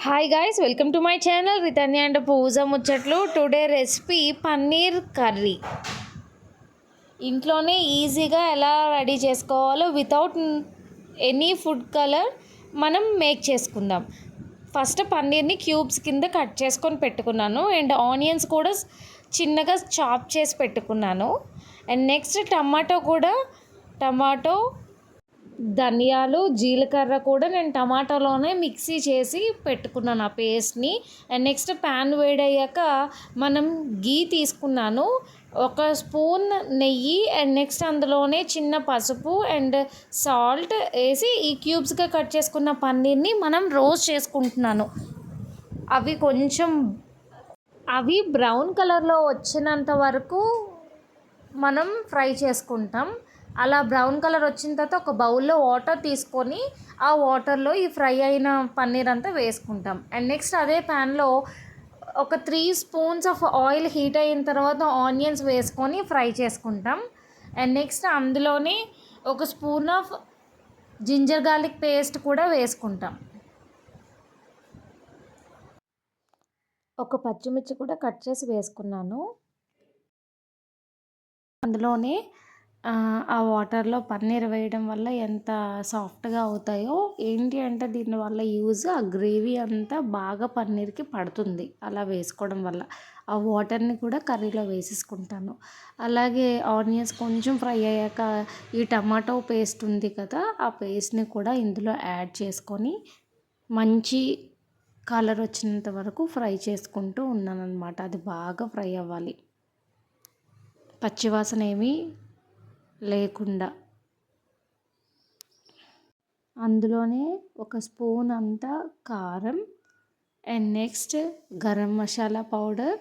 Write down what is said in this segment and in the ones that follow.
Hi guys, welcome to my channel Ritanya and Pooja ముచ్చట్లు. Today recipe paneer curry. ఇంట్లోనే ఈజీగా ఎలా రెడీ చేసుకోవాలో వితౌట్ ఎనీ ఫుడ్ కలర్ మనం మేక్ చేసుకుందాం. ఫస్ట్ పన్నీర్ని క్యూబ్స్ కింద కట్ చేసుకొని పెట్టుకున్నాను అండ్ ఆనియన్స్ కూడా చిన్నగా చాప్ చేసి పెట్టుకున్నాను. అండ్ నెక్స్ట్ టమాటో, ధనియాలు, జీలకర్ర కూడా నేను టమాటాలోనే మిక్సీ చేసి పెట్టుకున్నాను ఆ పేస్ట్ని. అండ్ నెక్స్ట్ ప్యాన్ వేడయ్యాక మనం గీ తీసుకున్నాను, ఒక స్పూన్ నెయ్యి అండ్ నెక్స్ట్ అందులోనే చిన్న పసుపు అండ్ సాల్ట్ వేసి ఈ క్యూబ్స్గా కట్ చేసుకున్న పన్నీర్ని మనం రోస్ట్ చేసుకుంటున్నాను. అవి బ్రౌన్ కలర్లో వచ్చినంత వరకు మనం ఫ్రై చేసుకుంటాం. అలా బ్రౌన్ కలర్ వచ్చిన తర్వాత ఒక బౌల్లో వాటర్ తీసుకొని ఆ వాటర్లో ఈ ఫ్రై అయిన పన్నీర్ అంతా వేసుకుంటాం. అండ్ నెక్స్ట్ అదే ప్యాన్లో ఒక 3 స్పూన్స్ ఆఫ్ ఆయిల్ హీట్ అయిన తర్వాత ఆనియన్స్ వేసుకొని ఫ్రై చేసుకుంటాం. అండ్ నెక్స్ట్ అందులోనే ఒక spoon of ginger garlic paste కూడా వేసుకుంటాం. ఒక పచ్చిమిర్చి కూడా కట్ చేసి వేసుకున్నాను. అందులోనే ఆ వాటర్లో పన్నీర్ వేయడం వల్ల ఎంత సాఫ్ట్గా అవుతాయో, ఏంటి అంటే దీనివల్ల యూజ్ ఆ గ్రేవీ అంతా బాగా పన్నీర్కి పడుతుంది అలా వేసుకోవడం వల్ల. ఆ వాటర్ని కూడా కర్రీలో వేసేసుకుంటాను. అలాగే ఆనియన్స్ కొంచెం ఫ్రై అయ్యాక ఈ టమాటో పేస్ట్ ఉంది కదా, ఆ పేస్ట్ని కూడా ఇందులో యాడ్ చేసుకొని మంచి కలర్ వచ్చినంత వరకు ఫ్రై చేసుకుంటూ ఉన్నాను అనమాట. అది బాగా ఫ్రై అవ్వాలి, పచ్చివాసన ఏమీ లేకుండా. అందులోనే ఒక స్పూన్ అంతా కారం and next garam masala powder.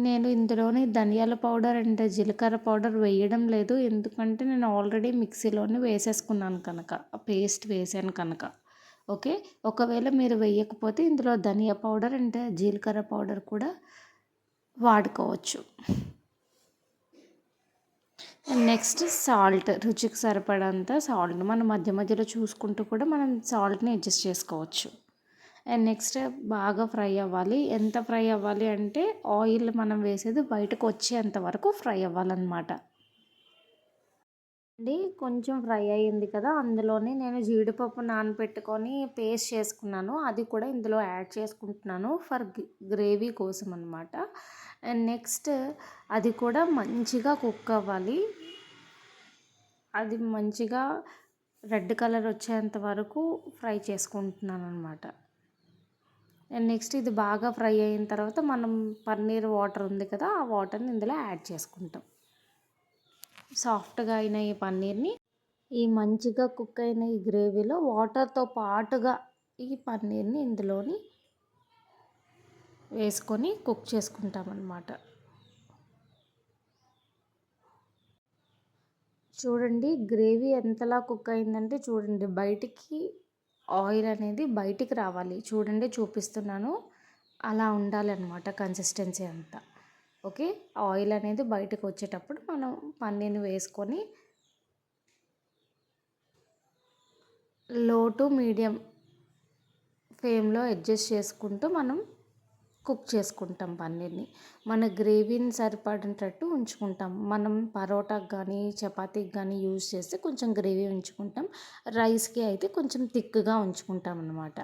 నేను ఇందులోనే ధనియాల పౌడర్ అండ్ జీలకర్ర పౌడర్ వేయడం లేదు, ఎందుకంటే నేను ఆల్రెడీ మిక్సీలోనే వేసేసుకున్నాను కనుక, పేస్ట్ వేసాను కనుక. ఓకే, ఒకవేళ మీరు వేయకపోతే ఇందులో ధనియా పౌడర్ అండ్ జీలకర్ర పౌడర్ కూడా వాడుకోవచ్చు. నెక్స్ట్ సాల్ట్, రుచికి సరిపడంత సాల్ట్ మనం మధ్య మధ్యలో చూసుకుంటూ కూడా మనం సాల్ట్ని అడ్జస్ట్ చేసుకోవచ్చు. అండ్ నెక్స్ట్ బాగా ఫ్రై అవ్వాలి. ఎంత ఫ్రై అవ్వాలి అంటే ఆయిల్ మనం వేసేది బయటకు వచ్చేంత వరకు ఫ్రై అవ్వాలన్నమాట. అండి కొంచెం ఫ్రై అయ్యింది కదా, అందులోనే నేను జీడిపప్పు నానబెట్టుకొని పేస్ట్ చేసుకున్నాను, అది కూడా ఇందులో యాడ్ చేసుకుంటున్నాను ఫర్ గ్రేవీ కోసం అనమాట. అండ్ నెక్స్ట్ అది కూడా మంచిగా కుక్ అవ్వాలి. అది మంచిగా రెడ్ కలర్ వచ్చేంత వరకు ఫ్రై చేసుకుంటున్నాను అనమాట. అండ్ నెక్స్ట్ ఇది బాగా ఫ్రై అయిన తర్వాత మనం పన్నీర్ వాటర్ ఉంది కదా, ఆ వాటర్ని ఇందులో యాడ్ చేసుకుంటాం. సాఫ్ట్గా అయిన ఈ పన్నీర్ని ఈ మంచిగా కుక్ అయిన ఈ గ్రేవీలో వాటర్తో పాటుగా ఈ పన్నీర్ని ఇందులోని వేసుకొని కుక్ చేసుకుంటాం అన్నమాట. చూడండి గ్రేవీ ఎంతలా కుక్ అయిందంటే చూడండి, బయటికి ఆయిల్ అనేది బయటికి రావాలి. చూడండి చూపిస్తున్నాను, అలా ఉండాలన్నమాట కన్సిస్టెన్సీ అంతా. ఓకే, ఆయిల్ అనేది బయటకు వచ్చేటప్పుడు మనం పన్నీర్ని వేసుకొని లో టు మీడియం ఫ్లేమ్లో అడ్జస్ట్ చేసుకుంటూ మనం కుక్ చేసుకుంటాం పన్నీర్ని. మన గ్రేవీని సరిపడేటట్టు ఉంచుకుంటాం. మనం పరోటాకి కానీ చపాతీకి కానీ యూజ్ చేస్తే కొంచెం గ్రేవీ ఉంచుకుంటాం, రైస్కి అయితే కొంచెం థిక్గా ఉంచుకుంటాం అన్నమాట.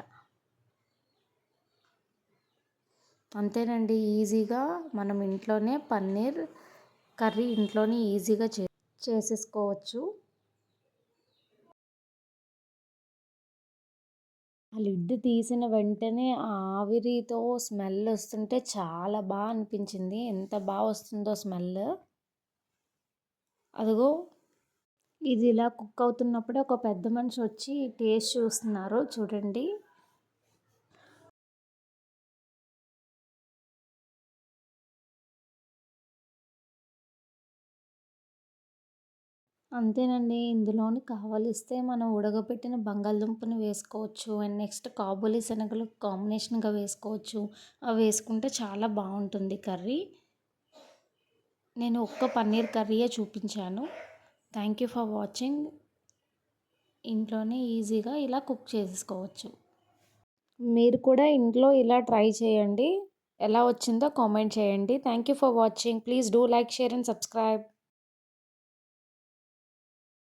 అంతేనండి, ఈజీగా మనం ఇంట్లోనే పన్నీర్ కర్రీ ఇంట్లోనే ఈజీగా చేసేసుకోవచ్చు. ఆ లిడ్ తీసిన వెంటనే ఆ ఆవిరితో స్మెల్ వస్తుంటే చాలా బాగా అనిపించింది. ఎంత బాగా వస్తుందో స్మెల్. అదిగో ఇది ఇలా కుక్ అవుతున్నప్పుడే ఒక పెద్ద మనిషి వచ్చి టేస్ట్ చూస్తున్నారు చూడండి. అంతేనండి, ఇందులోని కావలిస్తే మనం ఉడకబెట్టిన బంగాళదుంపని వేసుకోవచ్చు అండ్ నెక్స్ట్ కాబూలి శనగలు కాంబినేషన్గా వేసుకోవచ్చు. అవి వేసుకుంటే చాలా బాగుంటుంది కర్రీ. నేను ఒక్క పన్నీర్ కర్రీయే చూపించాను. Thank you for watching. ఇంట్లోనే ఈజీగా ఇలా కుక్ చేసుకోవచ్చు. మీరు కూడా ఇంట్లో ఇలా ట్రై చేయండి. ఎలా వచ్చిందో కామెంట్ చేయండి. Thank you for watching. Please do like, share and subscribe.